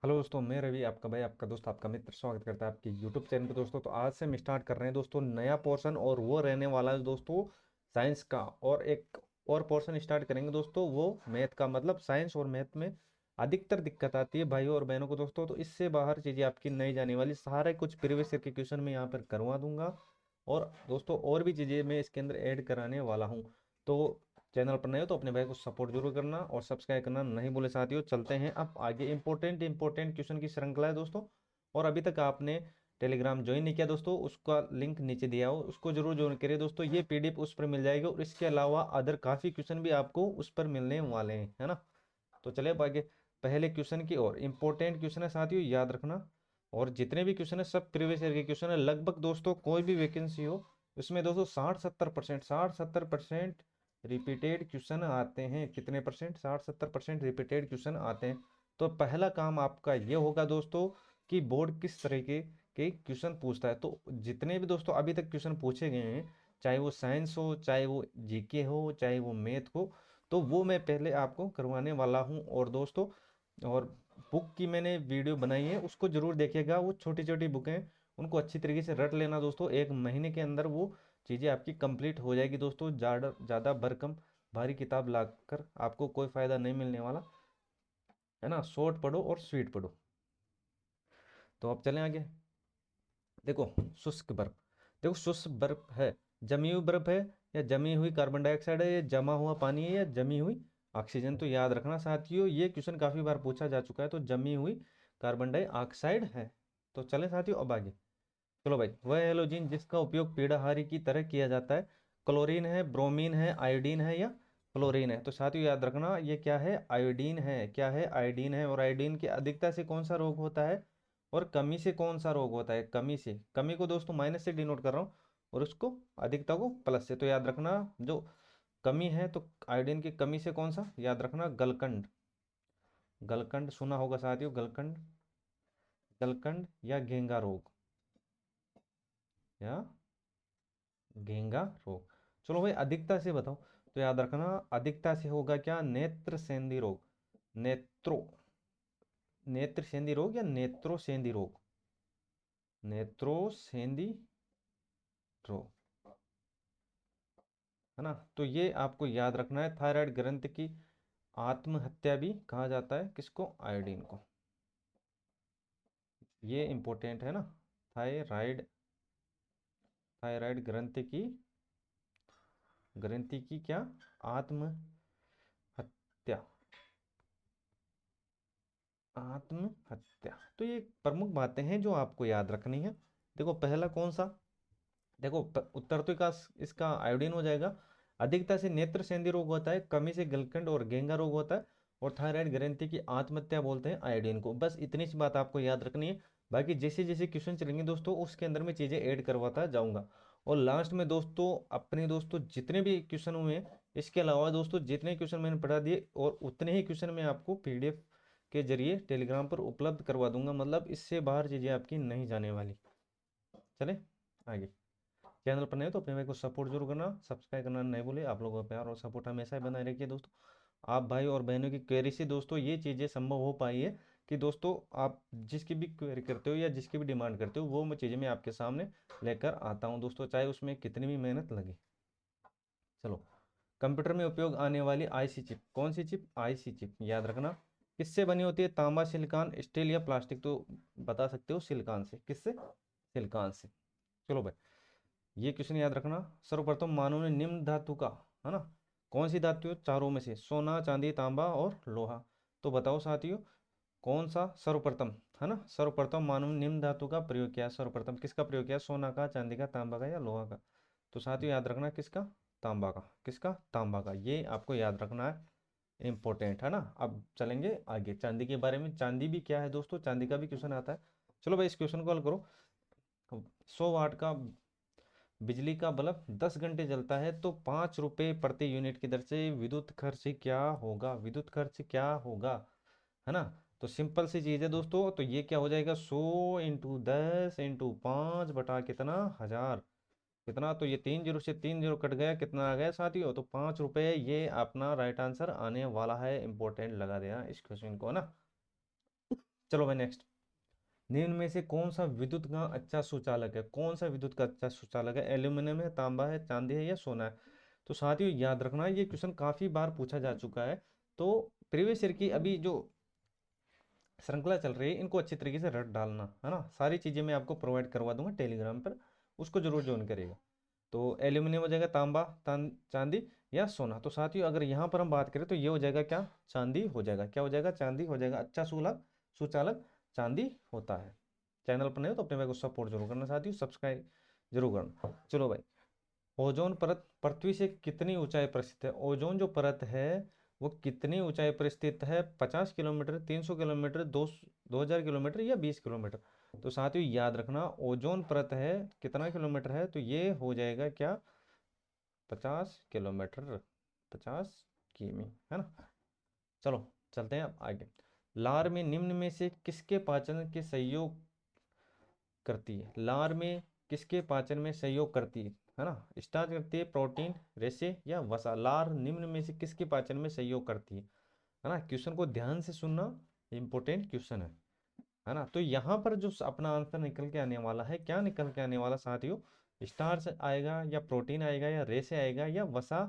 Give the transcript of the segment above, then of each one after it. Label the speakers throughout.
Speaker 1: Hello दोस्तों, मैं रवि आपका भाई, आपका दोस्त, आपका मित्र स्वागत करता है आपके यूट्यूब चैनल पे। दोस्तों तो आज से हम स्टार्ट कर रहे हैं दोस्तों नया पोर्शन, और वो रहने वाला है दोस्तों साइंस का। और एक और पोर्शन स्टार्ट करेंगे दोस्तों, वो मैथ का। मतलब साइंस और मैथ में अधिकतर दिक्कत आती है भाइयों और बहनों को दोस्तों, तो इससे बाहर चीज़ें आपकी नहीं जाने वाली। सारे कुछ प्रीवियस ईयर के क्वेश्चन मैं यहाँ पर करवा दूंगा, और दोस्तों और भी चीज़ें मैं इसके अंदर ऐड कराने वाला हूँ। तो चैनल पर नए हो तो अपने भाई को सपोर्ट जरूर करना और सब्सक्राइब करना नहीं भूले साथियों। चलते हैं अब आगे। इंपॉर्टेंट क्वेश्चन की श्रृंखला है दोस्तों, और अभी तक आपने टेलीग्राम ज्वाइन नहीं किया दोस्तों, उसका लिंक नीचे दिया हो, उसको जरूर ज्वाइन करिए दोस्तों। ये पीडीएफ उस पर मिल जाएगी, और इसके अलावा अदर काफ़ी क्वेश्चन भी आपको उस पर मिलने वाले हैं, है ना। तो चले अब आगे पहले क्वेश्चन की ओर। इंपॉर्टेंट क्वेश्चन है साथियों, याद रखना। और जितने भी क्वेश्चन है सब प्रीवियस ईयर के क्वेश्चन है लगभग दोस्तों। कोई भी वैकेंसी हो उसमें दोस्तों 60-70% रिपीटेड क्वेश्चन आते हैं। कितने परसेंट? 60-70% रिपीटेड क्वेश्चन आते हैं। तो पहला काम आपका ये होगा दोस्तों कि बोर्ड किस तरीके के क्वेश्चन पूछता है। तो जितने भी दोस्तों अभी तक क्वेश्चन पूछे गए हैं, चाहे वो साइंस हो, चाहे वो जीके हो, चाहे वो मैथ हो, तो वो मैं पहले आपको करवाने वाला हूँ। और दोस्तों, और बुक की मैंने वीडियो बनाई है, उसको जरूर देखिएगा। वो छोटी छोटी बुकें हैं, उनको अच्छी तरीके से रट लेना दोस्तों। 1 महीने के अंदर वो चीज़ें आपकी कंप्लीट हो जाएगी दोस्तों। ज़्यादा ज़्यादा भरकम भारी किताब लाकर आपको कोई फ़ायदा नहीं मिलने वाला, है ना। शॉर्ट पढ़ो और स्वीट पढ़ो। तो अब चलें आगे। देखो, शुष्क बर्फ। देखो, शुष्क बर्फ है, जमी हुई बर्फ है, या जमी हुई कार्बन डाइऑक्साइड है, या जमा हुआ पानी है, या जमी हुई ऑक्सीजन। तो याद रखना साथियों, ये क्वेश्चन काफ़ी बार पूछा जा चुका है। तो जमी हुई कार्बन डाइऑक्साइड है। तो चलें साथियों अब आगे। चलो भाई, वह हैलोजन जिसका उपयोग पीड़ाहारी की तरह किया जाता है, क्लोरीन है, ब्रोमीन है, आयोडीन है, या क्लोरीन है। तो साथियों याद रखना, ये क्या है? आयोडीन है। क्या है? आयोडीन है। और आयोडीन की अधिकता से कौन सा रोग होता है, और कमी से कौन सा रोग होता है? कमी से। कमी को दोस्तों माइनस से डिनोट कर रहा हूँ, और उसको अधिकता को प्लस से। तो याद रखना, जो कमी है तो आयोडीन की कमी से कौन सा, याद रखना, गलकंड। गलकंड सुना होगा साथियों, गलकंड। गलकंड या घेंगा रोग, या घेंगा रोग। चलो भाई, अधिकता से बताओ। तो याद रखना, अधिकता से होगा क्या? नेत्र सेंधी रोग। नेत्रो नेत्र सेंधी रोग या नेत्रो सेंधी रोग? नेत्रो सेंधी रोग, है ना। तो ये आपको याद रखना है। थायराइड ग्रंथि की आत्महत्या भी कहा जाता है किसको? आयोडीन को। ये इंपॉर्टेंट है ना। थायराइड थायराइड ग्रंथि की क्या? आत्महत्या। आत्महत्या। तो ये प्रमुख बातें हैं जो आपको याद रखनी है। देखो, पहला कौन सा? देखो, उत्तर तो इसका आयोडीन हो जाएगा। अधिकता से नेत्र सेंधी रोग होता है, कमी से गलकंड और घेंगा रोग होता है, और थायराइड ग्रंथि की आत्महत्या बोलते हैं आयोडीन को। बस इतनी सी बात आपको याद रखनी है। बाकी जैसे जैसे क्वेश्चन चलेंगे दोस्तों, उसके अंदर मैं चीज़ें ऐड करवाता जाऊंगा। और लास्ट में दोस्तों, अपने दोस्तों जितने भी क्वेश्चन हुए हैं, इसके अलावा दोस्तों जितने क्वेश्चन मैंने पढ़ा दिए, और उतने ही क्वेश्चन मैं आपको पीडीएफ के जरिए टेलीग्राम पर उपलब्ध करवा दूंगा। मतलब इससे बाहर चीज़ें आपकी नहीं जाने वाली। चले आगे। चैनल पर नहीं हो तो अपने भाई को सपोर्ट जरूर करना, सब्सक्राइब करना नहीं भूले। आप लोगों का प्यार और सपोर्ट हमेशा ही बनाए रखिए दोस्तों। आप भाई और बहनों की क्वेरी से दोस्तों ये चीज़ें संभव हो पाई है, कि दोस्तों आप जिसकी भी क्वेरी करते हो या जिसकी भी डिमांड करते हो, वो मैं चीज़ें मैं आपके सामने लेकर आता हूँ दोस्तों, चाहे उसमें कितनी भी मेहनत लगे। चलो, कंप्यूटर में उपयोग आने वाली आईसी चिप, कौन सी चिप? IC chip. याद रखना, किससे बनी होती है? तांबा, सिलिकॉन, स्टील, या प्लास्टिक। तो बता सकते हो सिलिकॉन से। किससे? सिलिकॉन से। चलो भाई, ये क्वेश्चन याद रखना। सर्वप्रथम मानव ने निम्न धातु का, है ना, कौन सी धातु है चारों में से? सोना, चांदी, तांबा और लोहा। तो बताओ साथियों, कौन सा सर्वप्रथम, है ना, सर्वप्रथम मानव ने निम्न धातु का प्रयोग किया? सर्वप्रथम किसका प्रयोग किया? सोना का, चांदी का, तांबा का, या लोहा का? तो साथियों याद रखना, किसका? तांबा का। किसका? तांबा का। ये आपको याद रखना है, इंपॉर्टेंट है ना। अब चलेंगे आगे चांदी के बारे में। चांदी भी क्या है दोस्तों? चांदी का भी क्वेश्चन आता है। चलो भाई, इस क्वेश्चन को हल करो। 100 वाट का बिजली का बल्ब 10 घंटे जलता है, तो 5 रुपये प्रति यूनिट की दर से विद्युत खर्च क्या होगा? विद्युत खर्च क्या होगा, है ना। तो सिंपल सी चीज़ है दोस्तों। तो ये क्या हो जाएगा? 100 × 10 × 5 बटा कितना? 1000। कितना? तो ये 3 जीरो से 3 जीरो कट गया, कितना आ गया साथियों? तो 5 रुपये। ये अपना राइट आंसर आने वाला है। इंपॉर्टेंट लगा देना इस क्वेश्चन को ना। चलो भाई नेक्स्ट, निम्न में से कौन सा विद्युत का अच्छा सुचालक है? कौन सा विद्युत का अच्छा सुचालक है? एल्यूमिनियम है, तांबा है, चांदी है या सोना है? तो साथियों याद रखना, ये क्वेश्चन काफी बार पूछा जा चुका है। तो प्रीवियस ईयर की अभी जो श्रृंखला चल रही है, इनको अच्छी तरीके से रट डालना है ना। सारी चीजें मैं आपको प्रोवाइड करवा दूंगा टेलीग्राम पर, उसको जरूर ज्वाइन करेगा। तो एल्यूमिनियम हो जाएगा, तांबा, चांदी या सोना। तो साथियों अगर यहाँ पर हम बात करें तो ये हो जाएगा क्या? चांदी हो जाएगा। क्या हो जाएगा? चांदी हो जाएगा। अच्छा सुलभ सुचालक चांदी होता है। चैनल पर नहीं हो तो अपने भाई को सपोर्ट जरूर करना साथियों, सब्सक्राइब जरूर करना। चलो भाई, ओजोन परत पृथ्वी से कितनी ऊंचाई पर स्थित है? ओजोन जो परत है वो कितनी ऊंचाई पर स्थित है? 50 किलोमीटर, 300 किलोमीटर, 2000 किलोमीटर या 20 किलोमीटर? तो साथियों याद रखना, ओजोन परत है कितना किलोमीटर है? तो ये हो जाएगा क्या? 50 किलोमीटर, 50 किमी, है ना। चलो चलते हैं अब आगे। लार में निम्न में से किसके पाचन के सहयोग करती है? लार में किसके पाचन में सहयोग करती है ना? स्टार्च करती है, प्रोटीन, रेशे या वसा? लार निम्न में से किसके पाचन में सहयोग करती है ना। क्वेश्चन को ध्यान से सुनना, इंपॉर्टेंट क्वेश्चन है ना। तो यहाँ पर जो अपना आंसर निकल के आने वाला है, क्या निकल के आने वाला साथियों? स्टार्च आएगा या प्रोटीन आएगा या रेशे आएगा या वसा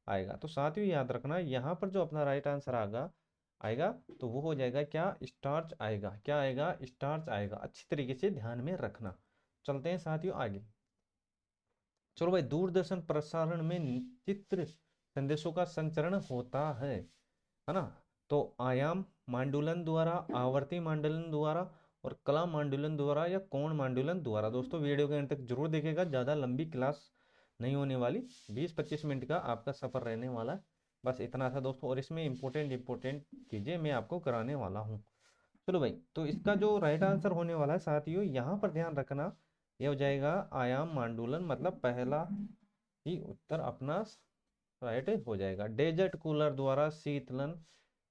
Speaker 1: आएगा? तो साथियों याद रखना, यहाँ पर जो अपना राइट आंसर आएगा आएगा तो वो हो जाएगा क्या? स्टार्च आएगा। क्या आएगा? स्टार्च आएगा। अच्छी तरीके से ध्यान में रखना। चलते हैं साथियों आगे। चलो भाई, दूरदर्शन प्रसारण में चित्र संदेशों का संचरण होता है ना। तो आयाम मांडुलन द्वारा, आवर्ती मांडुलन द्वारा और कला मांडुलन द्वारा या कोण मांडुलन द्वारा? दोस्तों वीडियो के अंत तक जरूर देखेगा, ज़्यादा लंबी क्लास नहीं होने वाली, 20-25 मिनट का आपका सफ़र रहने वाला है। बस इतना था दोस्तों, और इसमें इंपॉर्टेंट इंपॉर्टेंट चीज़ें मैं आपको कराने वाला हूँ। चलो भाई, तो इसका जो राइट आंसर होने वाला है साथियों, यहाँ पर ध्यान रखना, ये हो जाएगा आयाम मांडुलन, मतलब पहला ही उत्तर अपना राइट हो जाएगा। डेजर्ट कूलर द्वारा शीतलन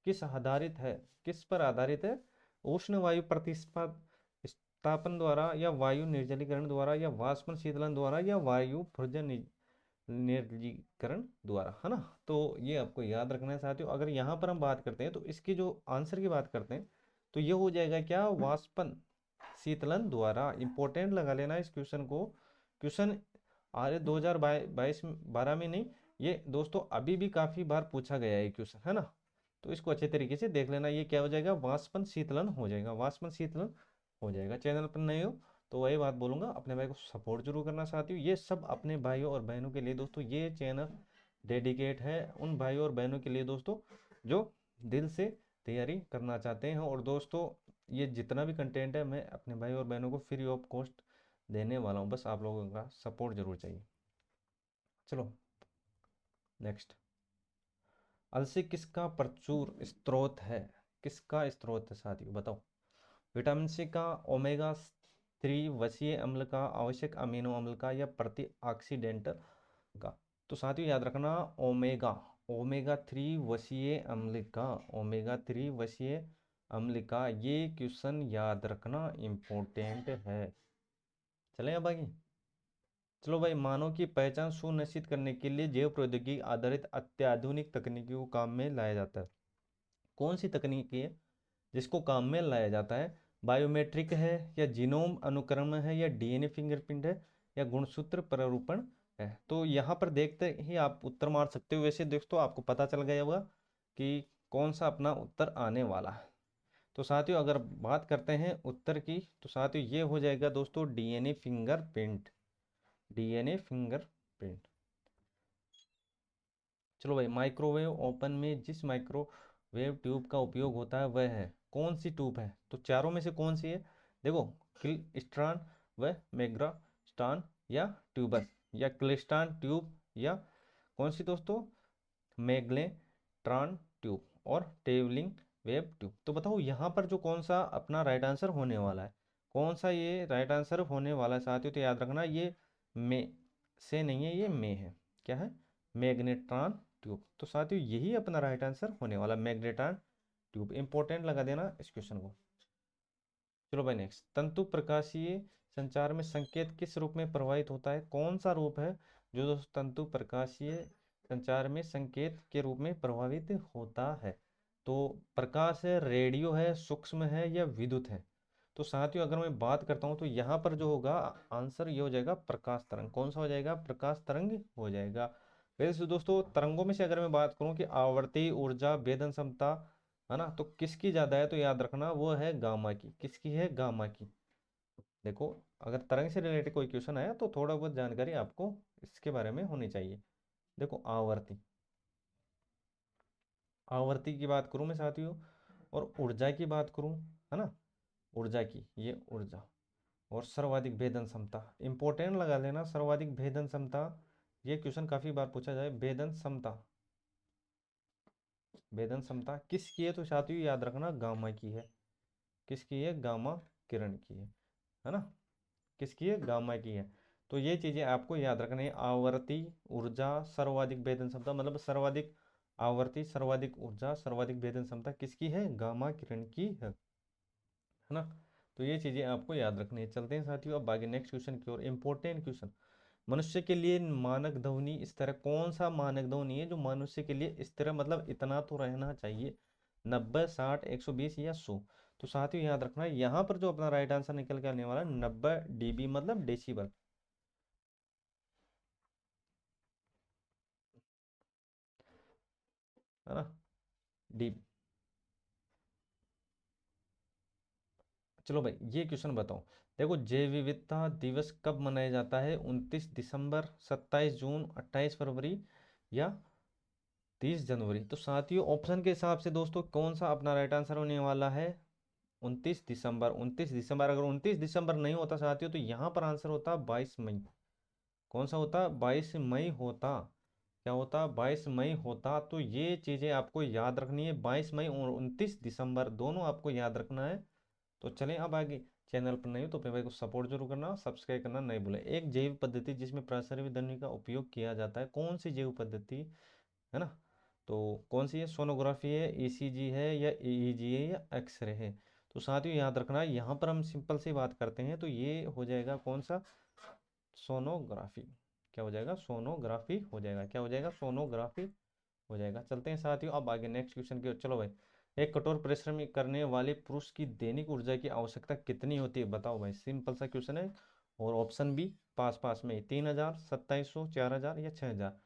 Speaker 1: किस आधारित है? किस पर आधारित है? उष्ण वायु प्रतिस्थापन द्वारा या वायु निर्जलीकरण द्वारा या वाष्पन शीतलन द्वारा या वायु भूर्जन निर्जलीकरण द्वारा, है ना। तो ये आपको याद रखना है साथियों। अगर यहाँ पर हम बात करते हैं तो इसकी जो आंसर की बात करते हैं तो ये हो जाएगा क्या? वाष्पन शीतलन द्वारा। इंपॉर्टेंट लगा लेना इस क्वेश्चन को। क्वेश्चन आ रहे 2022 12 में नहीं, ये दोस्तों अभी भी काफी बार पूछा गया है क्वेश्चन, है ना। तो इसको अच्छे तरीके से देख लेना, ये क्या हो जाएगा? वाष्पन शीतलन हो जाएगा। वाष्पन शीतलन हो जाएगा। चैनल पर नए हो तो वही बात बोलूंगा, अपने भाई को सपोर्ट जरूर करना चाहती हूँ। ये सब अपने भाइयों और बहनों के लिए दोस्तों, ये चैनल डेडिकेट है उन भाइयों और बहनों के लिए दोस्तों जो दिल से तैयारी करना चाहते हैं। और दोस्तों ये जितना भी कंटेंट है मैं अपने भाई और बहनों को फ्री ऑफ कॉस्ट देने वाला हूँ, बस आप लोगों का सपोर्ट जरूर चाहिए। चलो नेक्स्ट, अलसी किसका प्रचुर स्रोत है? किसका स्रोत है साथियों, बताओ। विटामिन सी का, ओमेगा 3 वसीय अम्ल का, आवश्यक अमीनो अम्ल का या ऑक्सीडेंट का? तो साथियों याद रखना, ओमेगा ओमेगा 3 वसीय अम्ल का, ओमेगा 3 वसीय अम्ल का। ये क्वेश्चन याद रखना इम्पोर्टेंट है। चलें अब आगे। चलो भाई, मानव की पहचान सुनिश्चित करने के लिए जैव प्रौद्योगिकी आधारित अत्याधुनिक तकनीकी को काम में लाया जाता है। कौन सी तकनीकी है जिसको काम में लाया जाता है? बायोमेट्रिक है या जीनोम अनुक्रमण है या डीएनए फिंगरप्रिंट है या गुणसूत्र प्रारूपण है? तो यहाँ पर देखते ही आप उत्तर मार सकते हो। वैसे दोस्तों आपको पता चल गया होगा कि कौन सा अपना उत्तर आने वाला है। तो साथियों अगर बात करते हैं उत्तर की, तो साथियों ये हो जाएगा दोस्तों डीएनए फिंगरप्रिंट। DNA fingerprint. चलो भाई, माइक्रोवेव ओवन में जिस माइक्रोवेव ट्यूब का उपयोग होता है वह है कौन सी ट्यूब है? तो चारों में से कौन सी है? देखो, क्लिस्ट्रॉन व मेग्रास्टॉन या ट्यूबस या क्लिस्ट्रॉन ट्यूब या कौन सी दोस्तों? मैग्नेट्रॉन ट्यूब और ट्रैवलिंग वेव ट्यूब। तो बताओ यहाँ पर जो कौन सा अपना राइट आंसर होने वाला है? कौन सा ये राइट आंसर होने वाला है साथियों? तो याद रखना, ये मे से नहीं है, ये मे है। क्या है? Magnetron tube. तो साथियों यही अपना राइट आंसर होने वाला, मैग्नेट्रॉन ट्यूब। इंपॉर्टेंट लगा देना इस क्वेश्चन को। चलो भाई नेक्स्ट, तंतु प्रकाशीय संचार में संकेत किस रूप में प्रवाहित होता है? कौन सा रूप है जो दोस्तों तंतु प्रकाशीय संचार में संकेत के रूप में प्रभावित होता है? तो प्रकाश है, रेडियो है, सूक्ष्म है या विद्युत है? तो साथियों अगर मैं बात करता हूँ तो यहाँ पर जो होगा आंसर ये हो जाएगा प्रकाश तरंग। कौन सा हो जाएगा? प्रकाश तरंग हो जाएगा। वैसे दोस्तों तरंगों में से अगर मैं बात करूँ कि आवर्ती ऊर्जा भेदन क्षमता है ना, तो किसकी ज्यादा है? तो याद रखना वो है गामा की। किसकी है? गामा की। देखो अगर तरंग से रिलेटेड कोई क्वेश्चन आया तो थोड़ा बहुत जानकारी आपको इसके बारे में होनी चाहिए। देखो आवर्ती, आवर्ती की बात करूं मैं साथियों, और ऊर्जा की बात करूं, है ना, ऊर्जा की, ये ऊर्जा, और सर्वाधिक भेदन क्षमता इंपॉर्टेंट लगा लेना। सर्वाधिक भेदन क्षमता, ये क्वेश्चन काफी बार पूछा जाए। भेदन क्षमता, भेदन क्षमता किसकी है? तो साथियों याद रखना गामा की है। किसकी है? गामा किरण की है ना। किसकी है? गामा की है। तो ये चीजें आपको याद रखनी है। आवर्ती, ऊर्जा, सर्वाधिक भेदन क्षमता, मतलब सर्वाधिक आवर्ती, सर्वाधिक ऊर्जा, सर्वाधिक भेदन क्षमता किसकी है? गामा किरण की है ना। तो ये चीजें आपको याद रखनी है। चलते हैं साथियों अब आगे नेक्स्ट क्वेश्चन की ओर। Important question. मनुष्य के लिए मानक ध्वनि इस तरह, कौन सा मानक ध्वनि है जो मनुष्य के लिए इस तरह, मतलब इतना तो रहना चाहिए, 90, 60, 120 या 100? तो साथियों याद रखना यहाँ पर जो अपना राइट आंसर निकल के आने वाला है 90 dB, मतलब डेसिबल, है ना। डी, चलो भाई ये क्वेश्चन बताओ। देखो जैव विविधता दिवस कब मनाया जाता है? 29 दिसंबर, 27 जून, 28 फरवरी या 30 जनवरी? तो साथियों ऑप्शन के हिसाब से दोस्तों कौन सा अपना राइट आंसर होने वाला है? 29 दिसंबर। 29 दिसंबर, अगर 29 दिसंबर नहीं होता साथियों तो यहाँ पर आंसर होता 22 मई। कौन सा होता? 22 मई होता। क्या होता? 22 मई होता। तो ये चीजें आपको याद रखनी है, 22 मई और 29 दिसंबर दोनों आपको याद रखना है। तो चलें अब आगे। चैनल पर नहीं हो तो अपने भाई को सपोर्ट जरूर करना, सब्सक्राइब करना नहीं भूलें। एक जैव पद्धति जिसमें प्रासंगिक ध्वनि का उपयोग किया जाता है, कौन सी जैव पद्धति है ना? तो कौन सी है? सोनोग्राफी है, ईसीजी है या ईईजी है या एक्सरे है? तो साथियों याद रखना यहाँ पर हम सिंपल सी बात करते हैं तो ये हो जाएगा कौन सा? सोनोग्राफी। क्या हो जाएगा? सोनोग्राफी हो जाएगा। क्या हो जाएगा? सोनोग्राफी हो जाएगा। चलते हैं साथियों अब आगे नेक्स्ट क्वेश्चन की ओर। चलो भाई, एक कठोर परिश्रम करने वाले पुरुष की दैनिक ऊर्जा की आवश्यकता कितनी होती है? बताओ भाई, सिंपल सा क्वेश्चन है। और ऑप्शन भी पास पास में 3000, 2700, 4000 या 6000?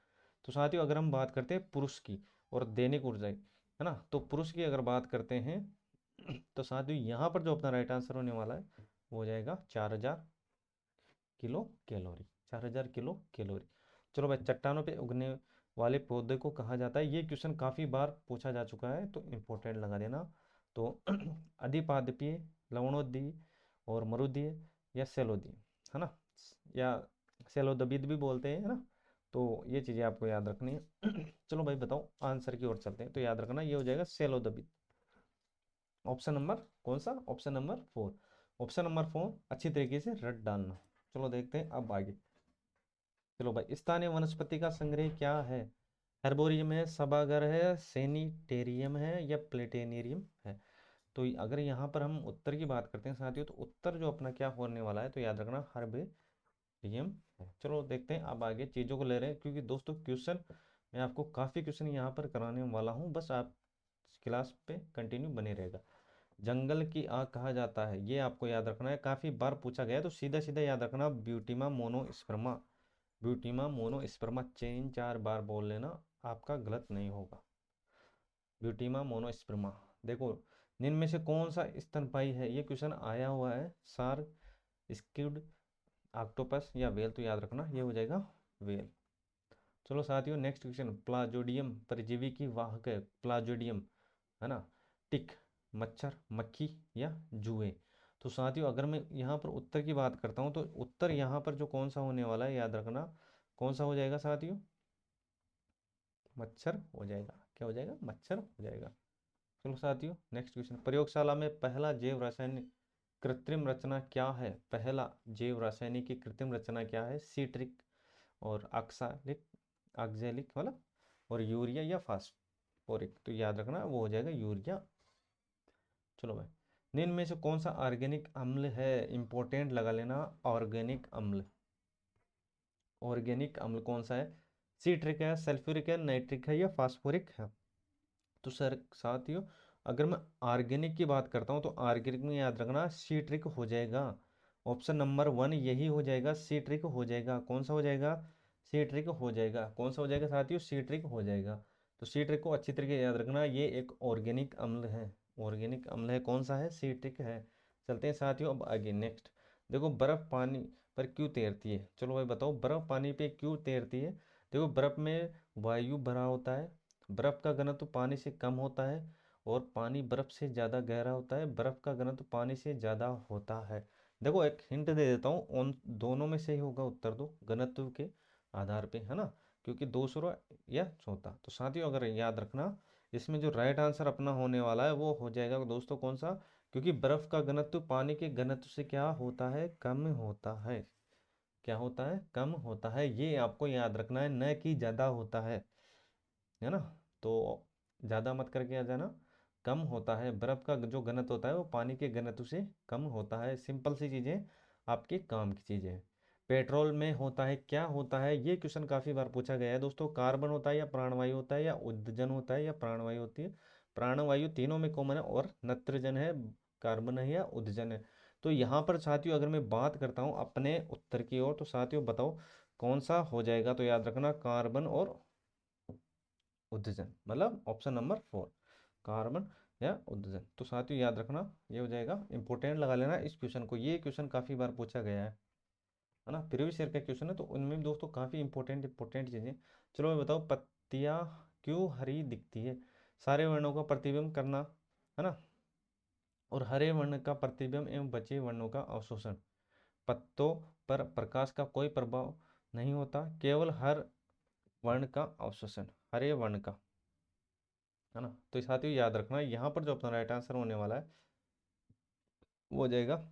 Speaker 1: तो साथियों अगर हम बात करते हैं पुरुष की और दैनिक ऊर्जा की, है ना, तो पुरुष की अगर बात करते हैं तो साथियों यहाँ पर जो अपना राइट आंसर होने वाला है वो हो जाएगा 4000 किलो कैलोरी। 4000 kilo calorie. चलो भाई, चट्टानों पे उगने वाले पौधे को कहा जाता है? ये क्वेश्चन काफी बार पूछा जा चुका है तो इम्पोर्टेंट लगा देना। तो अधिपादपीय, लवणोदीय और मरुदीय या सेलोदीय, है ना, या सेलोदबिद भी बोलते हैं, है ना। तो ये चीजें आपको याद रखनी है। चलो भाई बताओ आंसर की ओर चलते हैं। तो याद रखना ये हो जाएगा सेलोदबिद। ऑप्शन नंबर कौन सा? Option number 4। ऑप्शन नंबर 4 अच्छी तरीके से रट डालना। चलो देखते हैं अब आगे। चलो भाई, स्थानीय वनस्पति का संग्रह क्या है? हर्बोरियम है, सभागार है, सैनिटेरियम है या प्लेटेनेरियम है? तो अगर यहाँ पर हम उत्तर की बात करते हैं साथियों तो उत्तर जो अपना क्या होने वाला है? तो याद रखना हर्बेरियम है। चलो देखते हैं अब आगे चीज़ों को ले रहे हैं, क्योंकि दोस्तों क्वेश्चन मैं आपको काफ़ी क्वेश्चन यहाँ पर कराने वाला हूँ, बस आप क्लास पे कंटिन्यू बने रहेगा। जंगल की आग कहा जाता है, ये आपको याद रखना है, काफ़ी बार पूछा गया है, तो सीधा सीधा याद रखना ब्यूटीमा मोनोस्पर्मा। ब्यूटीमा मोनोस्पर्मा, 3 4 बार बोल लेना, आपका गलत नहीं होगा। ब्यूटीमा मोनोस्पर्मा। देखो निम्न में से कौन सा स्तनपायी है? ये क्वेश्चन आया हुआ है। सार्क, स्क्विड, ऑक्टोपस या वेल? तो याद रखना ये हो जाएगा वेल। चलो साथियों नेक्स्ट क्वेश्चन। प्लाजोडियम परजीवी की वाहक है। प्लाजोडियम, है ना, टिक, मच्छर, मक्खी या जुए? तो साथियों अगर मैं यहाँ पर उत्तर की बात करता हूँ तो उत्तर यहाँ पर जो कौन सा होने वाला है याद रखना, कौन सा हो जाएगा साथियों? मच्छर हो जाएगा। क्या हो जाएगा? मच्छर हो जाएगा। चलो साथियों नेक्स्ट क्वेश्चन। प्रयोगशाला में पहला जैव रासायनिक कृत्रिम रचना क्या है? पहला जैव रासायनिक की कृत्रिम रचना क्या है? सीट्रिक और ऑक्सालिक, ऑक्जेलिक मतलब, और यूरिया या फास्फोरिक? तो याद रखना वो हो जाएगा यूरिया। चलो भाई, निम्न में से कौन सा ऑर्गेनिक अम्ल है? इंपॉर्टेंट लगा लेना, ऑर्गेनिक अम्ल। ऑर्गेनिक अम्ल कौन सा है? सीट्रिक है, सल्फ्यूरिक है, नाइट्रिक है या फास्फोरिक है? तो सर साथियों अगर मैं ऑर्गेनिक की बात करता हूँ तो ऑर्गेनिक में याद रखना सीट्रिक हो जाएगा। ऑप्शन नंबर 1 यही हो जाएगा, सीट्रिक हो जाएगा। कौन सा हो जाएगा? सीट्रिक हो जाएगा। कौन सा हो जाएगा साथियों? सीट्रिक हो जाएगा। तो सीट्रिक को अच्छी तरीके से याद रखना, ये एक ऑर्गेनिक अम्ल है। ऑर्गेनिक अम्ल है, कौन सा है? सीट्रिक है। चलते हैं साथियों अब आगे नेक्स्ट। देखो बर्फ पानी पर क्यों तैरती है? चलो भाई बताओ, बर्फ पानी पे क्यों तैरती है? देखो बर्फ में वायु भरा होता है, बर्फ का घनत्व पानी से कम होता है, और पानी बर्फ से ज़्यादा गहरा होता है, बर्फ का घनत्व पानी से ज़्यादा होता है। देखो एक हिंट दे देता हूँ, उन दोनों में से ही होगा उत्तर, दो घनत्व के आधार पे, है ना, क्योंकि दूसरा या चौथा। तो साथियों अगर याद रखना, इसमें जो राइट आंसर अपना होने वाला है वो हो जाएगा दोस्तों कौन सा? क्योंकि बर्फ का घनत्व पानी के घनत्व से क्या होता है? कम होता है। क्या होता है? कम होता है। ये आपको याद रखना है, न कि ज़्यादा होता है ना। तो ज़्यादा मत करके आ जाना, कम होता है। बर्फ़ का जो घनत्व होता है वो पानी के घनत्व से कम होता है। सिंपल सी चीज़ें, आपके काम की चीज़ें हैं। पेट्रोल में होता है, क्या होता है? ये क्वेश्चन काफ़ी बार पूछा गया है दोस्तों। कार्बन होता है या प्राणवायु होता है, या उद्दजन होता है या प्राणवायु होती है? प्राणवायु तीनों में कॉमन है, और नत्रजन है, कार्बन है या उद्दजन है। तो यहाँ पर साथियों अगर मैं बात करता हूँ अपने उत्तर की ओर, तो साथियों बताओ कौन सा हो जाएगा? तो याद रखना कार्बन और उद्दजन, मतलब ऑप्शन नंबर 4, कार्बन या उद्दजन। तो साथियों याद रखना ये हो जाएगा। इंपॉर्टेंट लगा लेना इस क्वेश्चन को, ये क्वेश्चन काफ़ी बार पूछा गया है ना, प्रीवियस ईयर का क्वेश्चन है, तो उनमें भी दोस्तों काफ़ी इंपॉर्टेंट चीज़ें। चलो मैं बताओ, पत्तियाँ क्यों हरी दिखती है? सारे वर्णों का प्रतिबिंब करना, है ना, और हरे वर्ण का प्रतिबिंब एवं बचे वर्णों का अवशोषण। पत्तों पर प्रकाश का कोई प्रभाव नहीं होता, केवल हर वर्ण का अवशोषण, हरे वर्ण का, है ना। तो साथियों याद रखना, यहाँ पर जो अपना राइट आंसर होने वाला है वो हो जाएगा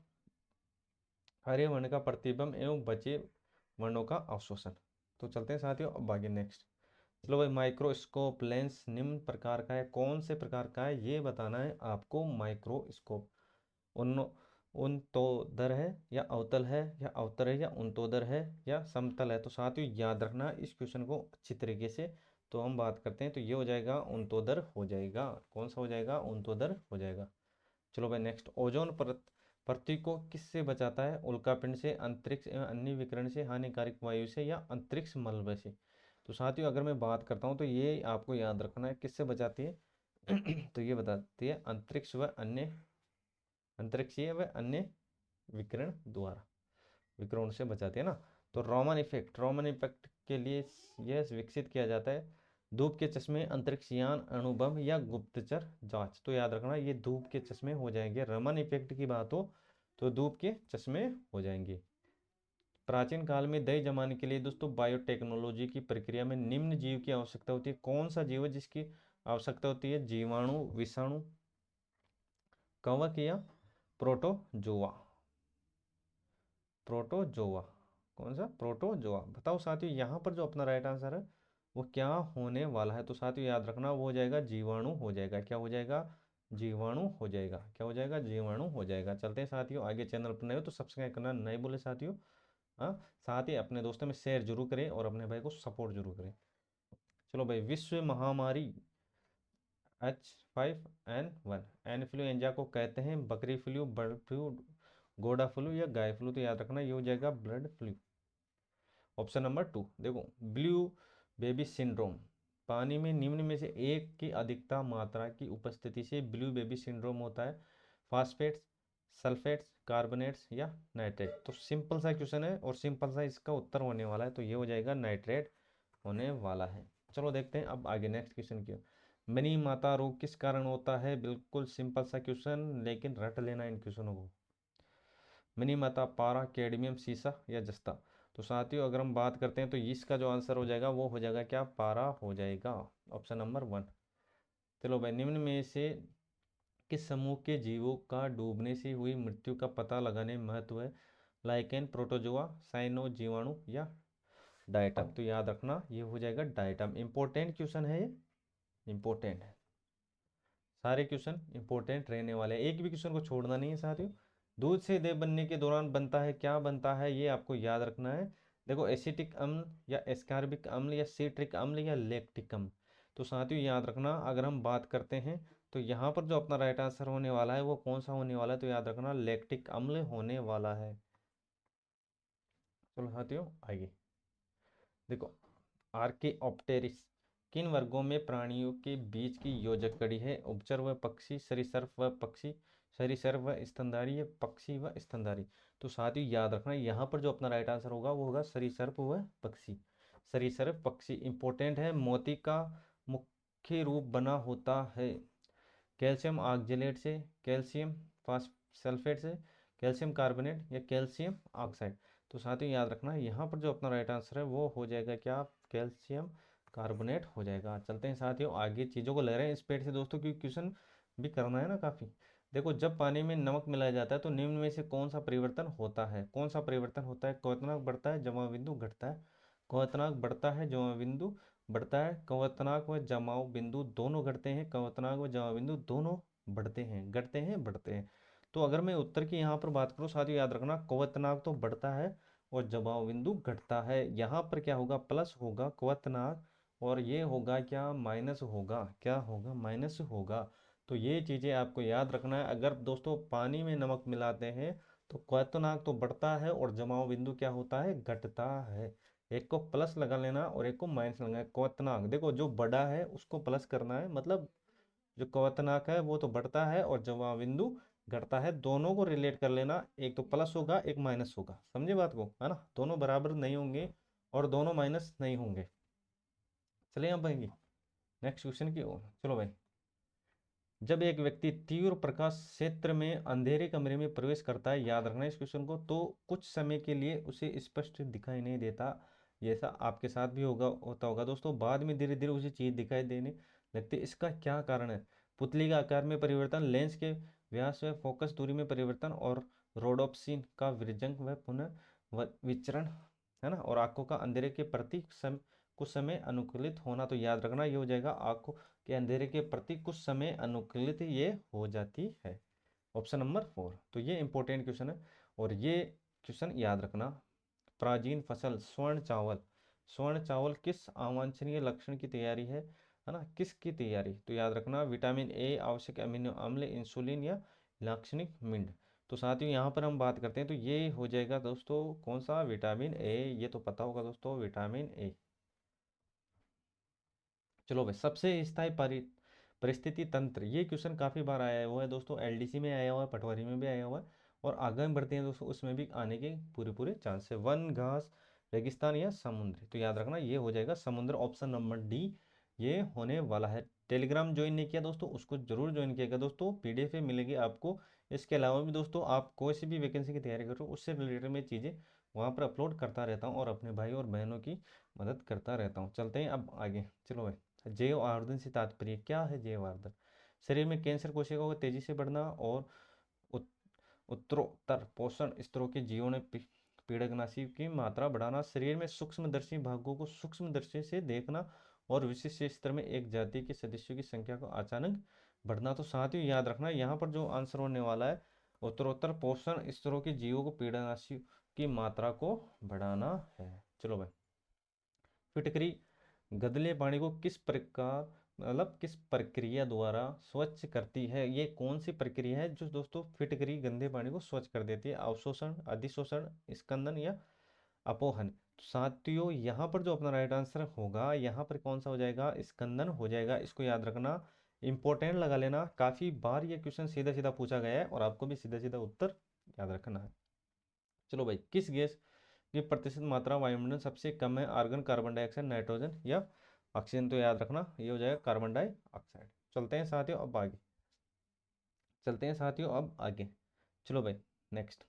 Speaker 1: हरे वर्ण का प्रतिबिंब एवं बचे वर्णों का अवशोषण। तो चलते हैं साथियों अब आगे नेक्स्ट। चलो भाई, माइक्रोस्कोप लेंस निम्न प्रकार का है, कौन से प्रकार का है ये बताना है आपको। माइक्रोस्कोप उन उनतोदर है या अवतल है, या अवतर है या उनतोदर है, या समतल है? तो साथियों याद रखना इस क्वेश्चन को अच्छी तरीके से। तो हम बात करते हैं, तो ये हो जाएगा उनतोदर हो जाएगा। कौन सा हो जाएगा? उनतोदर हो जाएगा। चलो भाई नेक्स्ट। ओजोन परत पृथ्वी को किससे बचाता है? उल्कापिंड से, अंतरिक्ष एवं अन्य विकिरण से, हानिकारक वायु से, या अंतरिक्ष मलबे से? तो साथियों अगर मैं बात करता हूँ तो ये आपको याद रखना है किससे बचाती है। तो ये बताती है अंतरिक्ष व अन्य, अंतरिक्षीय व अन्य विकिरण द्वारा, विकिरण से बचाती है ना। तो रोमन इफेक्ट, रोमन इफेक्ट के लिए यह विकसित किया जाता है। धूप के चश्मे, अंतरिक्षयान, अणुबम, या गुप्तचर जांच? तो याद रखना ये धूप के चश्मे हो जाएंगे। रमन इफेक्ट की बात हो तो धूप के चश्मे हो जाएंगे। प्राचीन काल में दही जमाने के लिए दोस्तों बायोटेक्नोलॉजी की प्रक्रिया में निम्न जीव की आवश्यकता होती है, कौन सा जीव है जिसकी आवश्यकता होती है? जीवाणु, विषाणु, कवक, या प्रोटोजोआ? प्रोटोजोआ। कौन सा? प्रोटोजोआ। बताओ साथियों यहाँ पर जो अपना राइट आंसर है वो क्या होने वाला है? तो साथियों याद रखना वो हो जाएगा जीवाणु हो जाएगा। क्या हो जाएगा? जीवाणु हो जाएगा। क्या हो जाएगा? जीवाणु हो जाएगा। चलते हैं साथियों आगे। चैनल पर नए हो तो सब्सक्राइब करना नहीं बोले साथियों। हाँ, साथ ही अपने दोस्तों में शेयर जरूर करें और अपने भाई को सपोर्ट जरूर करें। चलो भाई, विश्व महामारी H5N1 इन्फ्लुएंजा को कहते हैं बकरी फ्लू, बर्ड फ्लू, घोड़ा फ्लू, या गाय फ्लू? तो याद रखना ये हो जाएगा ब्लड फ्लू। Option number 2। देखो, ब्लू बेबी सिंड्रोम, पानी में निम्न में से एक की अधिकता मात्रा की उपस्थिति से ब्लू बेबी सिंड्रोम होता है। फास्फेट्स, सल्फेट्स, कार्बोनेट्स, या नाइट्रेट? तो सिंपल सा क्वेश्चन है और सिंपल सा इसका उत्तर होने वाला है, तो ये हो जाएगा नाइट्रेट होने वाला है। चलो देखते हैं अब आगे नेक्स्ट क्वेश्चन की। मिनी माता रोग किस कारण होता है? बिल्कुल सिंपल सा क्वेश्चन, लेकिन रट लेना इन क्वेश्चनों को। मिनी माता, पारा, कैडमियम, सीसा, या जस्ता? तो साथियों अगर हम बात करते हैं तो इसका जो आंसर हो जाएगा वो हो जाएगा क्या? पारा हो जाएगा। Option number 1। चलो भाई, निम्न में से किस समूह के जीवों का डूबने से हुई मृत्यु का पता लगाने में महत्व है? लाइकेन, प्रोटोजोआ, साइनो जीवाणु, या डायटम? तो याद रखना ये हो जाएगा डायटम। इंपॉर्टेंट क्वेश्चन है ये, इंपॉर्टेंट है। सारे क्वेश्चन इंपॉर्टेंट रहने वाले हैं, एक भी क्वेश्चन को छोड़ना नहीं है साथियों। दूध से दही बनने के दौरान बनता है, क्या बनता है ये आपको याद रखना है। देखो, एसिटिक अम्ल, या एस्कॉर्बिक अम्ल, या सिट्रिक अम्ल, या लैक्टिक अम्ल? तो साथियों याद रखना, अगर हम बात करते हैं तो यहाँ पर जो अपना राइट आंसर होने वाला है वो कौन सा होने वाला है, तो याद रखना लैक्टिक अम्ल होने वाला है। चलो साथियों आइए देखो, आर्केओप्टेरिस किन वर्गों में प्राणियों के बीच की योजक कड़ी है? उभचर व पक्षी, सरीसृप व पक्षी, सरीसृप व स्तनधारी, या पक्षी व स्तनधारी। तो साथियों याद रखना, यहाँ पर जो अपना राइट आंसर होगा वो होगा सरीसृप व पक्षी। सरीसृप पक्षी इंपॉर्टेंट है। मोती का मुख्य रूप बना होता है कैल्शियम ऑक्जेलेट से, कैल्शियम सल्फेट से, कैल्शियम कार्बोनेट, या कैल्शियम ऑक्साइड। तो साथियों याद रखना, यहाँ पर जो अपना राइट आंसर है वो हो जाएगा क्या, कैल्शियम कार्बोनेट हो जाएगा। चलते हैं साथियों आगे, चीज़ों को ले रहे हैं स्पीड से दोस्तों, क्योंकि क्वेश्चन भी करना है ना काफ़ी। देखो, जब पानी में नमक मिलाया जाता है तो निम्न में से कौन सा परिवर्तन होता है? कौन सा परिवर्तन होता है? क्वथनांक बढ़ता है, जमाव बिंदु घटता है। क्वथनांक बढ़ता है, जमाव बिंदु बढ़ता है। क्वथनांक व जमाव बिंदु दोनों घटते हैं, क्वथनांक व जमाव बिंदु दोनों बढ़ते हैं, घटते हैं, बढ़ते हैं। तो अगर मैं उत्तर की यहाँ पर बात करूँ साथियों, याद रखना क्वथनांक तो बढ़ता है और जमाव बिंदु घटता है। यहाँ पर क्या होगा, प्लस होगा क्वथनांक, और ये होगा क्या, माइनस होगा। क्या होगा, माइनस होगा। तो ये चीज़ें आपको याद रखना है। अगर दोस्तों पानी में नमक मिलाते हैं तो क्वथनांक तो बढ़ता है और जमाव बिंदु क्या होता है, घटता है। एक को प्लस लगा लेना और एक को माइनस लगाना। क्वथनांक देखो, जो बड़ा है उसको प्लस करना है, मतलब जो क्वथनांक है वो तो बढ़ता है और जमाव बिंदु घटता है, दोनों को रिलेट कर लेना। एक तो प्लस होगा, एक माइनस होगा, समझे बात को, है ना? दोनों बराबर नहीं होंगे और दोनों माइनस नहीं होंगे। चलिए हम भाई नेक्स्ट क्वेश्चन की ओर। चलो भाई, जब एक व्यक्ति तीव्र प्रकाश क्षेत्र में अंधेरे कमरे में प्रवेश करता है, याद रखना इस क्वेश्चन को, तो कुछ समय के लिए उसे स्पष्ट दिखाई नहीं देता। ये ऐसा आपके साथ भी होता होगा दोस्तों, बाद में धीरे धीरे उसे चीज दिखाई देने लगती है। इसका क्या कारण है? पुतली के आकार में परिवर्तन, लेंस के व्यास व फोकस दूरी में परिवर्तन, और रोडोप्सिन का विरजन व पुनः विचरण, है ना, और आंखों का अंधेरे के प्रति कुछ समय अनुकूलित होना। तो याद रखना ये हो जाएगा आंखों के अंधेरे के प्रति कुछ समय अनुकूलित ये हो जाती है। Option number 4। तो ये इंपॉर्टेंट क्वेश्चन है और ये क्वेश्चन याद रखना। प्राचीन फसल स्वर्ण चावल, स्वर्ण चावल किस अवांछनीय लक्षण की तैयारी है ना, किसकी तैयारी? तो याद रखना विटामिन ए, आवश्यक अमीनो अम्ल, इंसुलिन, या लाक्षणिक मिंड। तो साथियों यहाँ पर हम बात करते हैं तो ये हो जाएगा दोस्तों कौन सा, विटामिन ए। ये तो पता होगा दोस्तों, विटामिन ए। चलो भाई, सबसे स्थायी परिस्थिति तंत्र, ये क्वेश्चन काफ़ी बार आया हुआ है दोस्तों, एलडीसी में आया हुआ है, पटवारी में भी आया हुआ है, और आगे में बढ़ते हैं दोस्तों उसमें भी आने के पूरे पूरे चांस है। वन, घास, रेगिस्तान, या समुद्र? तो याद रखना ये हो जाएगा समुद्र, ऑप्शन नंबर डी ये होने वाला है। टेलीग्राम ज्वाइन नहीं किया दोस्तों, उसको जरूर ज्वाइन किएगा दोस्तों, पीडीएफ मिलेगी आपको। इसके अलावा भी दोस्तों आप कोई सी भी वैकेंसी की तैयारी करो उससे रिलेटेड में चीज़ें वहाँ पर अपलोड करता रहता हूँ और अपने भाई और बहनों की मदद करता रहता हूँ। चलते हैं अब आगे। चलो भाई, जैव आवर्धन से तात्पर्य क्या है? जैव आवर्धन शरीर में कैंसर कोशिकाओं को तेजी से बढ़ना और उत, उत्तरोत्तर पोषण स्तरों के जीवों में पीड़कनाशी की मात्रा बढ़ाना, शरीर में सूक्ष्मदर्शी भागों को सूक्ष्मदर्शी से देखना, और विशिष्ट स्तर में एक जाति के सदस्यों की संख्या को अचानक बढ़ना। तो साथियों याद रखना यहाँ पर जो आंसर होने वाला है, उत्तरोत्तर पोषण स्तरों के जीवों को पीड़नाशी की मात्रा को बढ़ाना है। चलो भाई, फिटकरी गदले पानी को किस प्रकार, मतलब किस प्रक्रिया द्वारा स्वच्छ करती है? ये कौन सी प्रक्रिया है जो दोस्तों फिटकरी गंदे पानी को स्वच्छ कर देती है? अवशोषण, अधिशोषण, स्कंदन, या अपोहन? तो साथियों यहाँ पर जो अपना राइट आंसर होगा, यहाँ पर कौन सा हो जाएगा, स्कंदन हो जाएगा। इसको याद रखना, इंपॉर्टेंट लगा लेना, काफी बार ये क्वेश्चन सीधा सीधा पूछा गया है और आपको भी सीधा सीधा उत्तर याद रखना है। चलो भाई, किस गैस की प्रतिशत मात्रा वायुमंडल सबसे कम है? आर्गन, कार्बन डाइऑक्साइड, नाइट्रोजन, या ऑक्सीजन? तो याद रखना ये हो जाएगा कार्बन डाइऑक्साइड। चलते हैं साथियों अब आगे, चलते हैं साथियों अब आगे। चलो भाई नेक्स्ट,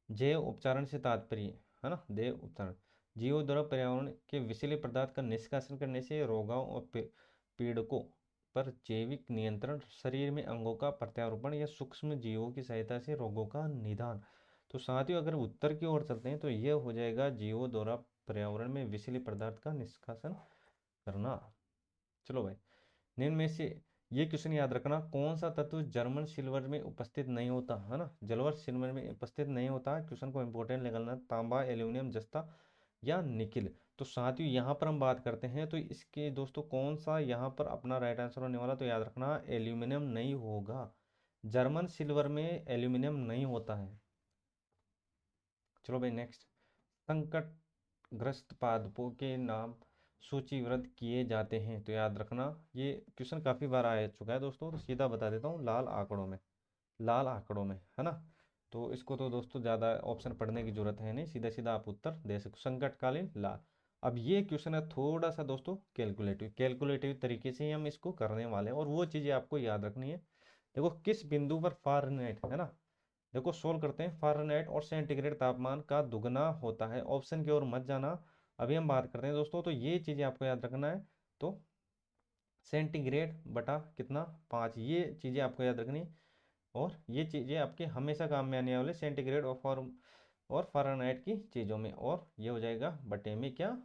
Speaker 1: जैव उपचारण से तात्पर्य, है ना, जैव उपचारण जीवों द्वारा पर्यावरण के विषैले पदार्थ का निष्कासन करने से रोगाओं और पीड़कों पर जैविक नियंत्रण, शरीर में अंगों का प्रत्यारोपण, या सूक्ष्म जीवों की सहायता से रोगों का निदान। तो साथियों अगर उत्तर की ओर चलते हैं तो यह हो जाएगा जीवों द्वारा पर्यावरण में विषैले पदार्थ का निष्कासन करना। चलो भाई, निम्न में से ये क्वेश्चन याद रखना, कौन सा तत्व जर्मन सिल्वर में उपस्थित नहीं होता, है ना, जलवर सिल्वर में उपस्थित नहीं होता। क्वेश्चन को इंपॉर्टेंट निकालना, तांबा, एल्यूमिनियम, जस्ता, या निकिल? तो साथियों यहाँ पर हम बात करते हैं, तो इसके दोस्तों कौन सा यहाँ पर अपना राइट आंसर होने वाला, तो याद रखना एल्यूमिनियम नहीं होगा। जर्मन सिल्वर में एल्यूमिनियम नहीं होता है। चलो भाई नेक्स्ट, संकटग्रस्त पादपों के नाम सूचीबद्ध किए जाते हैं, तो याद रखना ये क्वेश्चन काफ़ी बार आ चुका है दोस्तों, तो सीधा बता देता हूँ, लाल आंकड़ों में, लाल आंकड़ों में, है ना। तो इसको तो दोस्तों ज़्यादा ऑप्शन पढ़ने की जरूरत है नहीं, सीधा सीधा आप उत्तर दे सकते, संकटकालीन लाल। अब ये क्वेश्चन है थोड़ा सा दोस्तों कैलकुलेटिव, कैलकुलेटिव तरीके से ही हम इसको करने वाले हैं, और वो चीज़ें आपको याद रखनी है। देखो किस बिंदु पर फ़ारेनहाइट, है ना, देखो सोल्व करते हैं, फ़ारेनहाइट और सेंटीग्रेड तापमान का दुगना होता है, ऑप्शन की ओर मत जाना, अभी हम बात करते हैं दोस्तों, तो ये चीज़ें आपको याद रखना है। तो सेंटीग्रेड बटा कितना 5, ये चीज़ें आपको याद रखनी है, और ये चीज़ें आपके हमेशा काम में आने वाले सेंटीग्रेड और फ़ारेनहाइट की चीज़ों में, और ये हो जाएगा बटे में क्या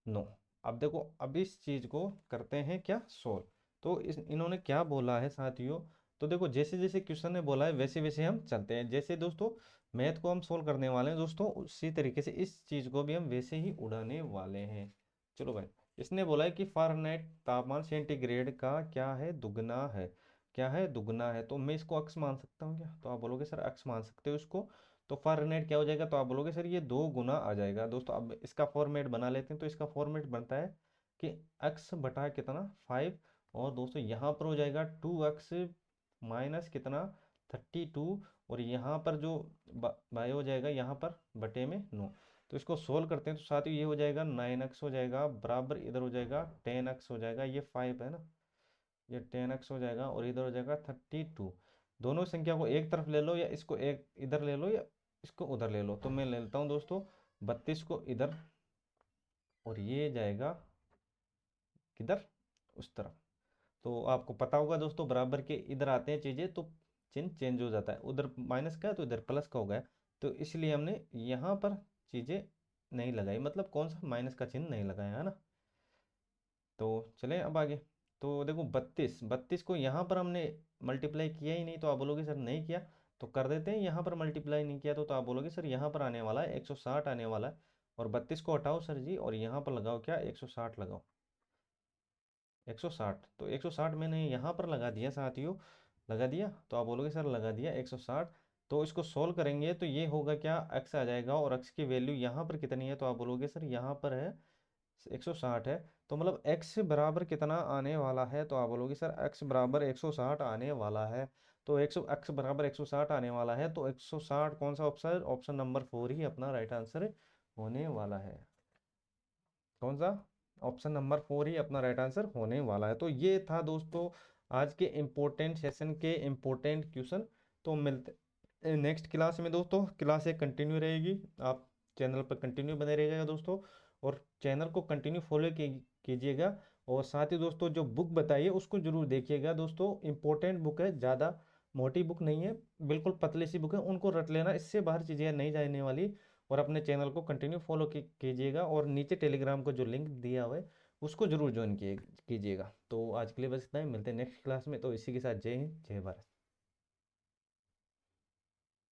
Speaker 1: 9। अब देखो अब इस चीज़ को करते हैं क्या सोल्व, तो इन्होंने क्या बोला है साथियों, तो देखो जैसे जैसे क्वेश्चन ने बोला है वैसे वैसे हम चलते हैं, जैसे दोस्तों मैथ को हम सोल्व करने वाले हैं दोस्तों, उसी तरीके से इस चीज़ को भी हम वैसे ही उड़ाने वाले हैं। चलो भाई, इसने बोला है कि फ़ारेनहाइट तापमान सेंटीग्रेड का क्या है, दुगना है, क्या है, दुगना है, तो मैं इसको अक्स मान सकता हूँ क्या, तो आप बोलोगे सर अक्स मान सकते हो इसको, तो फ़ारेनहाइट क्या हो जाएगा, तो आप बोलोगे सर ये 2 गुना आ जाएगा दोस्तों। अब इसका फॉर्मेट बना लेते हैं, तो इसका फॉर्मेट बनता है कि x बटा कितना 5, और दोस्तों यहाँ पर हो जाएगा 2x माइनस कितना 32, और यहाँ पर जो बाय हो जाएगा यहाँ पर बटे में 9। तो इसको सोल्व करते हैं, तो साथ ही ये हो जाएगा 9x हो जाएगा, बराबर इधर हो जाएगा 10x हो जाएगा, ये 5 है ना, ये 10x हो जाएगा, और इधर हो जाएगा 32। दोनों संख्या को एक तरफ ले लो, या इसको एक इधर ले लो, या इसको उधर ले लो, तो मैं ले लेता हूँ दोस्तों 32 को इधर, और ये जाएगा किधर, उस तरफ। तो आपको पता होगा दोस्तों बराबर के इधर आते हैं चीज़ें तो चिन्ह चेंज हो जाता है, उधर माइनस का है तो इधर प्लस का हो गया, तो इसलिए हमने यहाँ पर चीज़ें नहीं लगाई, मतलब कौन सा माइनस का चिन्ह नहीं लगाया, है ना। तो चलें अब आगे, तो देखो 32, 32 को यहाँ पर हमने मल्टीप्लाई किया ही नहीं, तो आप बोलोगे सर नहीं किया, तो कर देते हैं, यहाँ पर मल्टीप्लाई नहीं किया, तो आप बोलोगे सर यहाँ पर आने वाला है 160 आने वाला है, और 32 को हटाओ सर जी, और यहाँ पर लगाओ क्या 160 लगाओ, 160, तो 160 मैंने यहाँ पर लगा दिया साथियों, लगा दिया, तो आप बोलोगे सर लगा दिया 160। तो इसको सोल्व करेंगे तो ये होगा क्या, x आ जाएगा, और x की वैल्यू यहाँ पर कितनी है, तो आप बोलोगे सर यहाँ पर है 160 है, तो मतलब x बराबर कितना आने वाला है, तो आप बोलोगे सर x बराबर 160 आने वाला है, तो 100 x बराबर 160 आने वाला है, तो 160 कौन सा ऑप्शन, ऑप्शन नंबर 4 ही अपना राइट आंसर होने वाला है। कौन सा, ऑप्शन नंबर 4 ही अपना राइट आंसर होने वाला है। तो ये था दोस्तों आज के इम्पोर्टेंट सेशन के इम्पोर्टेंट क्वेश्चन। तो मिलते नेक्स्ट क्लास में दोस्तों, क्लास एक कंटिन्यू रहेगी, आप चैनल पर कंटिन्यू बने रहिएगा दोस्तों, और चैनल को कंटिन्यू फॉलो कीजिएगा, और साथ ही दोस्तों जो बुक बताइए उसको जरूर देखिएगा दोस्तों, इम्पोर्टेंट बुक है, ज़्यादा मोटी बुक नहीं है, बिल्कुल पतली सी बुक है, उनको रट लेना, इससे बाहर चीज़ें नहीं जाने वाली। और अपने चैनल को कंटिन्यू फॉलो कीजिएगा, और नीचे टेलीग्राम को जो लिंक दिया हुआ है उसको जरूर ज्वाइन कीजिएगा। तो आज के लिए बस इतना ही, मिलते हैं नेक्स्ट क्लास में, तो इसी के साथ जय हिंद जय भारत।